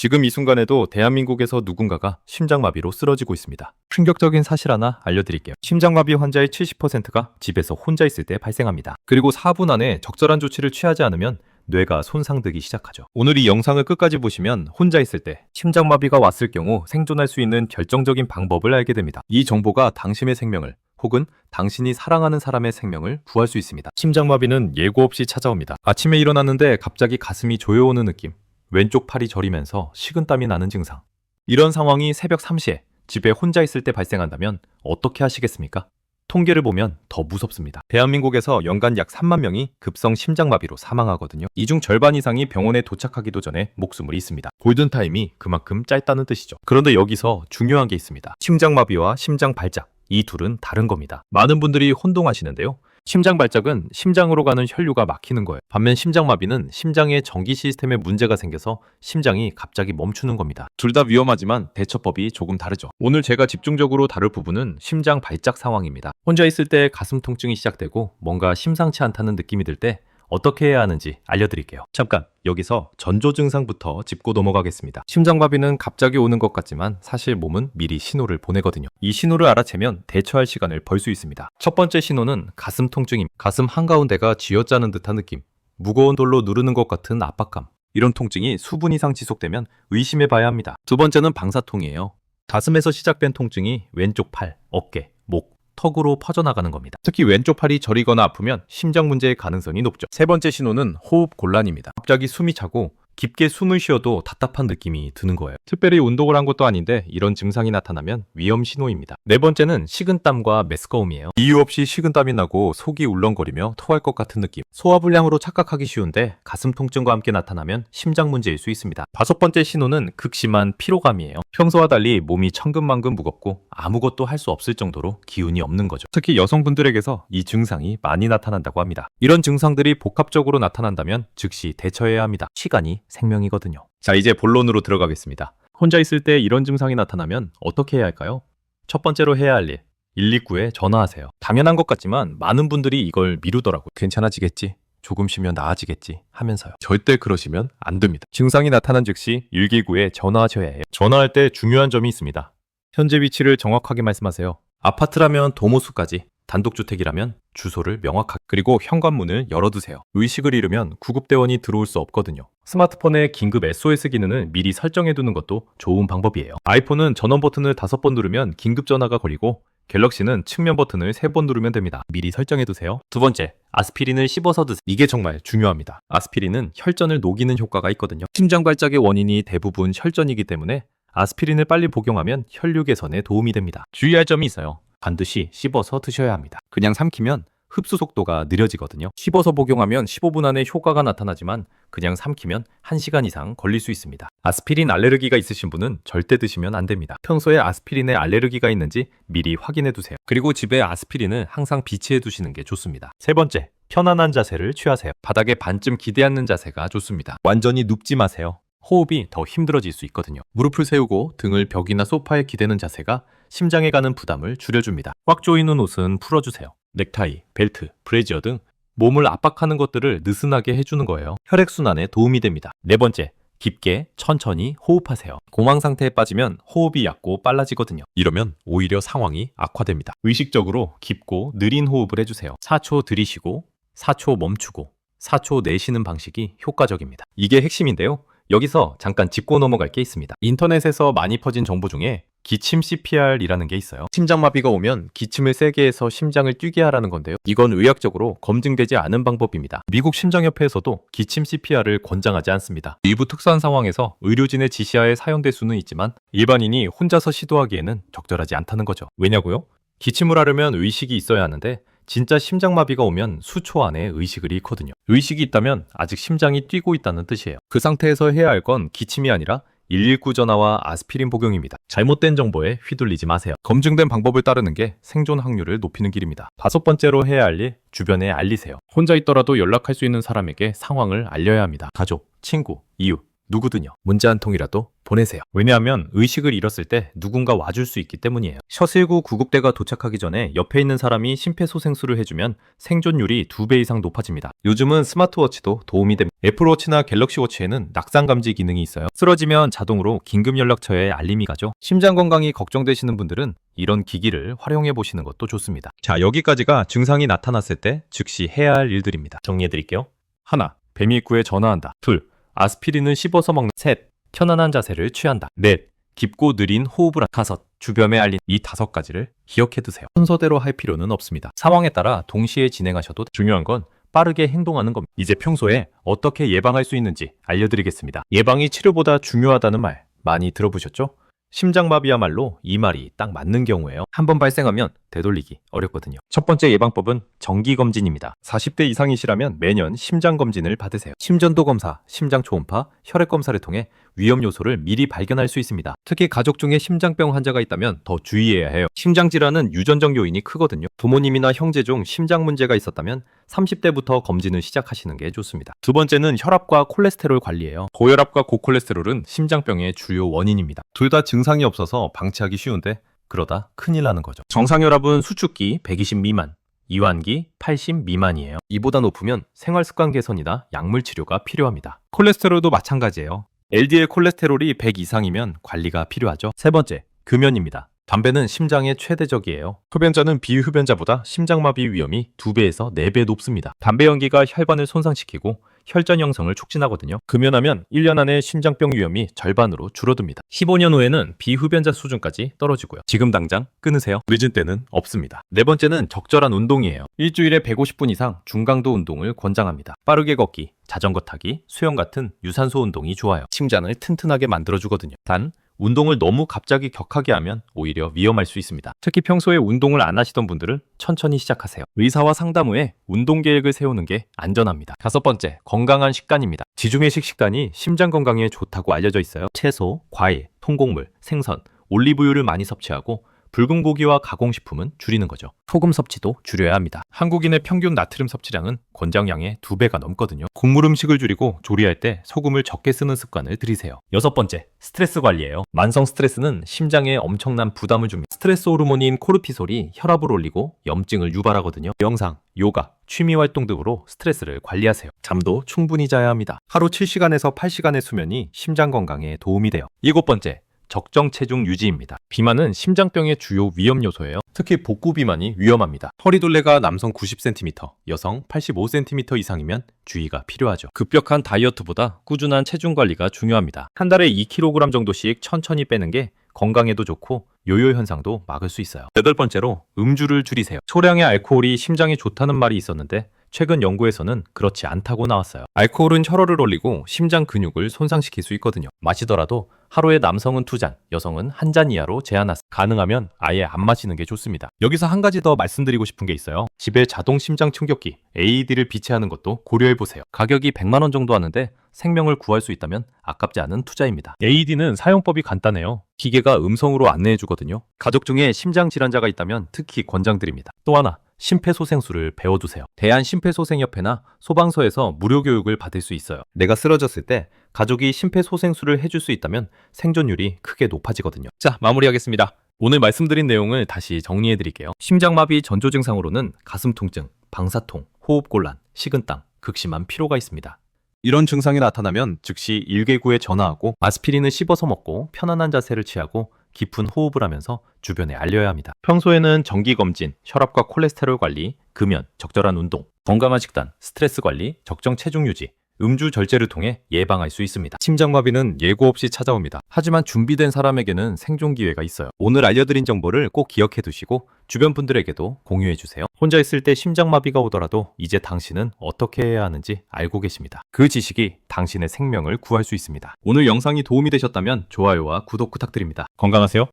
지금 이 순간에도 대한민국에서 누군가가 심장마비로 쓰러지고 있습니다. 충격적인 사실 하나 알려드릴게요. 심장마비 환자의 70%가 집에서 혼자 있을 때 발생합니다. 그리고 4분 안에 적절한 조치를 취하지 않으면 뇌가 손상되기 시작하죠. 오늘 이 영상을 끝까지 보시면 혼자 있을 때 심장마비가 왔을 경우 생존할 수 있는 결정적인 방법을 알게 됩니다. 이 정보가 당신의 생명을 혹은 당신이 사랑하는 사람의 생명을 구할 수 있습니다. 심장마비는 예고 없이 찾아옵니다. 아침에 일어났는데 갑자기 가슴이 조여오는 느낌, 왼쪽 팔이 저리면서 식은땀이 나는 증상. 이런 상황이 새벽 3시에 집에 혼자 있을 때 발생한다면 어떻게 하시겠습니까? 통계를 보면 더 무섭습니다. 대한민국에서 연간 약 3만 명이 급성 심장마비로 사망하거든요. 이 중 절반 이상이 병원에 도착하기도 전에 목숨을 잃습니다. 골든타임이 그만큼 짧다는 뜻이죠. 그런데 여기서 중요한 게 있습니다. 심장마비와 심장발작, 이 둘은 다른 겁니다. 많은 분들이 혼동하시는데요. 심장발작은 심장으로 가는 혈류가 막히는 거예요. 반면 심장마비는 심장의 전기 시스템에 문제가 생겨서 심장이 갑자기 멈추는 겁니다. 둘 다 위험하지만 대처법이 조금 다르죠. 오늘 제가 집중적으로 다룰 부분은 심장발작 상황입니다. 혼자 있을 때 가슴 통증이 시작되고 뭔가 심상치 않다는 느낌이 들 때 어떻게 해야 하는지 알려드릴게요. 잠깐 여기서 전조 증상부터 짚고 넘어가겠습니다. 심장마비는 갑자기 오는 것 같지만 사실 몸은 미리 신호를 보내거든요. 이 신호를 알아채면 대처할 시간을 벌 수 있습니다. 첫 번째 신호는 가슴 통증임. 가슴 한가운데가 쥐어짜는 듯한 느낌, 무거운 돌로 누르는 것 같은 압박감. 이런 통증이 수분 이상 지속되면 의심해 봐야 합니다. 두 번째는 방사통이에요. 가슴에서 시작된 통증이 왼쪽 팔, 어깨, 목, 턱으로 퍼져나가는 겁니다. 특히 왼쪽 팔이 저리거나 아프면 심장 문제의 가능성이 높죠. 세 번째 신호는 호흡 곤란입니다. 갑자기 숨이 차고 깊게 숨을 쉬어도 답답한 느낌이 드는 거예요. 특별히 운동을 한 것도 아닌데 이런 증상이 나타나면 위험 신호입니다. 네 번째는 식은땀과 메스꺼움이에요. 이유 없이 식은땀이 나고 속이 울렁거리며 토할 것 같은 느낌. 소화불량으로 착각하기 쉬운데 가슴 통증과 함께 나타나면 심장 문제일 수 있습니다. 다섯 번째 신호는 극심한 피로감이에요. 평소와 달리 몸이 천근만근 무겁고 아무것도 할 수 없을 정도로 기운이 없는 거죠. 특히 여성분들에게서 이 증상이 많이 나타난다고 합니다. 이런 증상들이 복합적으로 나타난다면 즉시 대처해야 합니다. 시간이 생명이거든요. 자, 이제 본론으로 들어가겠습니다. 혼자 있을 때 이런 증상이 나타나면 어떻게 해야 할까요? 첫 번째로 해야 할 일, 119에 전화하세요. 당연한 것 같지만 많은 분들이 이걸 미루더라고요. 괜찮아지겠지, 조금 쉬면 나아지겠지 하면서요. 절대 그러시면 안 됩니다. 증상이 나타난 즉시 119에 전화하셔야 해요. 전화할 때 중요한 점이 있습니다. 현재 위치를 정확하게 말씀하세요. 아파트라면 도모수까지, 단독주택이라면 주소를 명확하게, 그리고 현관문을 열어두세요. 의식을 잃으면 구급대원이 들어올 수 없거든요. 스마트폰의 긴급 SOS 기능을 미리 설정해두는 것도 좋은 방법이에요. 아이폰은 전원 버튼을 5번 누르면 긴급 전화가 걸리고 갤럭시는 측면 버튼을 3번 누르면 됩니다. 미리 설정해두세요. 두 번째, 아스피린을 씹어서 드세요. 이게 정말 중요합니다. 아스피린은 혈전을 녹이는 효과가 있거든요. 심장발작의 원인이 대부분 혈전이기 때문에 아스피린을 빨리 복용하면 혈류 개선에 도움이 됩니다. 주의할 점이 있어요. 반드시 씹어서 드셔야 합니다. 그냥 삼키면 흡수 속도가 느려지거든요. 씹어서 복용하면 15분 안에 효과가 나타나지만 그냥 삼키면 1시간 이상 걸릴 수 있습니다. 아스피린 알레르기가 있으신 분은 절대 드시면 안 됩니다. 평소에 아스피린에 알레르기가 있는지 미리 확인해 두세요. 그리고 집에 아스피린을 항상 비치해 두시는 게 좋습니다. 세 번째, 편안한 자세를 취하세요. 바닥에 반쯤 기대 앉는 자세가 좋습니다. 완전히 눕지 마세요. 호흡이 더 힘들어질 수 있거든요. 무릎을 세우고 등을 벽이나 소파에 기대는 자세가 심장에 가는 부담을 줄여줍니다. 꽉 조이는 옷은 풀어주세요. 넥타이, 벨트, 브래지어 등 몸을 압박하는 것들을 느슨하게 해주는 거예요. 혈액순환에 도움이 됩니다. 네 번째, 깊게 천천히 호흡하세요. 공황 상태에 빠지면 호흡이 얕고 빨라지거든요. 이러면 오히려 상황이 악화됩니다. 의식적으로 깊고 느린 호흡을 해주세요. 4초 들이쉬고 4초 멈추고 4초 내쉬는 방식이 효과적입니다. 이게 핵심인데요. 여기서 잠깐 짚고 넘어갈 게 있습니다. 인터넷에서 많이 퍼진 정보 중에 기침 CPR이라는 게 있어요. 심장마비가 오면 기침을 세게 해서 심장을 뛰게 하라는 건데요. 이건 의학적으로 검증되지 않은 방법입니다. 미국 심장협회에서도 기침 CPR을 권장하지 않습니다. 일부 특수한 상황에서 의료진의 지시하에 사용될 수는 있지만 일반인이 혼자서 시도하기에는 적절하지 않다는 거죠. 왜냐고요? 기침을 하려면 의식이 있어야 하는데 진짜 심장마비가 오면 수초 안에 의식을 잃거든요. 의식이 있다면 아직 심장이 뛰고 있다는 뜻이에요. 그 상태에서 해야 할 건 기침이 아니라 119 전화와 아스피린 복용입니다. 잘못된 정보에 휘둘리지 마세요. 검증된 방법을 따르는 게 생존 확률을 높이는 길입니다. 다섯 번째로 해야 할 일, 주변에 알리세요. 혼자 있더라도 연락할 수 있는 사람에게 상황을 알려야 합니다. 가족, 친구, 이웃, 누구든요. 문자 한 통이라도 보내세요. 왜냐하면 의식을 잃었을 때 누군가 와줄 수 있기 때문이에요. 셔틀구 구급대가 도착하기 전에 옆에 있는 사람이 심폐소생술을 해주면 생존율이 2배 이상 높아집니다. 요즘은 스마트워치도 도움이 됩니다. 애플워치나 갤럭시워치에는 낙상 감지 기능이 있어요. 쓰러지면 자동으로 긴급 연락처에 알림이 가죠. 심장 건강이 걱정되시는 분들은 이런 기기를 활용해 보시는 것도 좋습니다. 자, 여기까지가 증상이 나타났을 때 즉시 해야 할 일들입니다. 정리해 드릴게요. 하나, 뱀이 입구에 전화한다. 둘, 아스피린을 씹어서 먹는. 셋, 편안한 자세를 취한다. 넷, 깊고 느린 호흡을 한다. 다섯, 주변에 알린. 이 5가지를 기억해 두세요. 순서대로 할 필요는 없습니다. 상황에 따라 동시에 진행하셔도 중요한 건 빠르게 행동하는 겁니다. 이제 평소에 어떻게 예방할 수 있는지 알려드리겠습니다. 예방이 치료보다 중요하다는 말 많이 들어보셨죠? 심장마비야말로 이 말이 딱 맞는 경우예요. 한번 발생하면 되돌리기 어렵거든요. 첫 번째 예방법은 정기검진입니다. 40대 이상이시라면 매년 심장검진을 받으세요. 심전도 검사, 심장 초음파, 혈액 검사를 통해 위험 요소를 미리 발견할 수 있습니다. 특히 가족 중에 심장병 환자가 있다면 더 주의해야 해요. 심장질환은 유전적 요인이 크거든요. 부모님이나 형제 중 심장 문제가 있었다면 30대부터 검진을 시작하시는 게 좋습니다. 두 번째는 혈압과 콜레스테롤 관리예요. 고혈압과 고콜레스테롤은 심장병의 주요 원인입니다. 둘 다 증상이 없어서 방치하기 쉬운데 그러다 큰일 나는 거죠. 정상혈압은 수축기 120 미만, 이완기 80 미만이에요. 이보다 높으면 생활습관 개선이나 약물 치료가 필요합니다. 콜레스테롤도 마찬가지예요. LDL 콜레스테롤이 100 이상이면 관리가 필요하죠. 세 번째, 금연입니다. 담배는 심장에 최대적이에요. 흡연자는 비흡연자보다 심장마비 위험이 2배에서 4배 높습니다. 담배 연기가 혈관을 손상시키고 혈전 형성을 촉진하거든요. 금연하면 1년 안에 심장병 위험이 절반으로 줄어듭니다. 15년 후에는 비흡연자 수준까지 떨어지고요. 지금 당장 끊으세요. 늦은 때는 없습니다. 네 번째는 적절한 운동이에요. 일주일에 150분 이상 중강도 운동을 권장합니다. 빠르게 걷기, 자전거 타기, 수영 같은 유산소 운동이 좋아요. 심장을 튼튼하게 만들어주거든요. 단, 운동을 너무 갑자기 격하게 하면 오히려 위험할 수 있습니다. 특히 평소에 운동을 안 하시던 분들은 천천히 시작하세요. 의사와 상담 후에 운동 계획을 세우는 게 안전합니다. 다섯 번째, 건강한 식단입니다. 지중해식 식단이 심장 건강에 좋다고 알려져 있어요. 채소, 과일, 통곡물, 생선, 올리브유를 많이 섭취하고 붉은 고기와 가공식품은 줄이는 거죠. 소금 섭취도 줄여야 합니다. 한국인의 평균 나트륨 섭취량은 권장량의 2배가 넘거든요. 국물 음식을 줄이고 조리할 때 소금을 적게 쓰는 습관을 들이세요. 여섯 번째, 스트레스 관리예요. 만성 스트레스는 심장에 엄청난 부담을 줍니다. 스트레스 호르몬인 코르티솔이 혈압을 올리고 염증을 유발하거든요. 명상, 요가, 취미 활동 등으로 스트레스를 관리하세요. 잠도 충분히 자야 합니다. 하루 7시간에서 8시간의 수면이 심장 건강에 도움이 돼요. 일곱 번째, 적정 체중 유지입니다. 비만은 심장병의 주요 위험 요소예요. 특히 복부 비만이 위험합니다. 허리둘레가 남성 90cm, 여성 85cm 이상이면 주의가 필요하죠. 급격한 다이어트보다 꾸준한 체중 관리가 중요합니다. 한 달에 2kg 정도씩 천천히 빼는 게 건강에도 좋고 요요 현상도 막을 수 있어요. 여덟 번째로 음주를 줄이세요. 소량의 알코올이 심장에 좋다는 말이 있었는데 최근 연구에서는 그렇지 않다고 나왔어요. 알코올은 혈압을 올리고 심장 근육을 손상시킬 수 있거든요. 마시더라도 하루에 남성은 2잔, 여성은 1잔 이하로 제한하세요. 가능하면 아예 안 마시는 게 좋습니다. 여기서 한 가지 더 말씀드리고 싶은 게 있어요. 집에 자동 심장 충격기 AED를 비치하는 것도 고려해보세요. 가격이 100만 원 정도 하는데 생명을 구할 수 있다면 아깝지 않은 투자입니다. AED는 사용법이 간단해요. 기계가 음성으로 안내해주거든요. 가족 중에 심장 질환자가 있다면 특히 권장드립니다. 또 하나, 심폐소생술을 배워두세요. 대한심폐소생협회나 소방서에서 무료 교육을 받을 수 있어요. 내가 쓰러졌을 때 가족이 심폐소생술을 해줄 수 있다면 생존율이 크게 높아지거든요. 자, 마무리하겠습니다. 오늘 말씀드린 내용을 다시 정리해드릴게요. 심장마비 전조 증상으로는 가슴 통증, 방사통, 호흡곤란, 식은땀, 극심한 피로가 있습니다. 이런 증상이 나타나면 즉시 119에 전화하고 아스피린을 씹어서 먹고 편안한 자세를 취하고 깊은 호흡을 하면서 주변에 알려야 합니다. 평소에는 정기검진, 혈압과 콜레스테롤 관리, 금연, 적절한 운동, 건강한 식단, 스트레스 관리, 적정 체중 유지, 음주 절제를 통해 예방할 수 있습니다. 심장마비는 예고 없이 찾아옵니다. 하지만 준비된 사람에게는 생존 기회가 있어요. 오늘 알려드린 정보를 꼭 기억해 두시고 주변 분들에게도 공유해 주세요. 혼자 있을 때 심장마비가 오더라도 이제 당신은 어떻게 해야 하는지 알고 계십니다. 그 지식이 당신의 생명을 구할 수 있습니다. 오늘 영상이 도움이 되셨다면 좋아요와 구독 부탁드립니다. 건강하세요.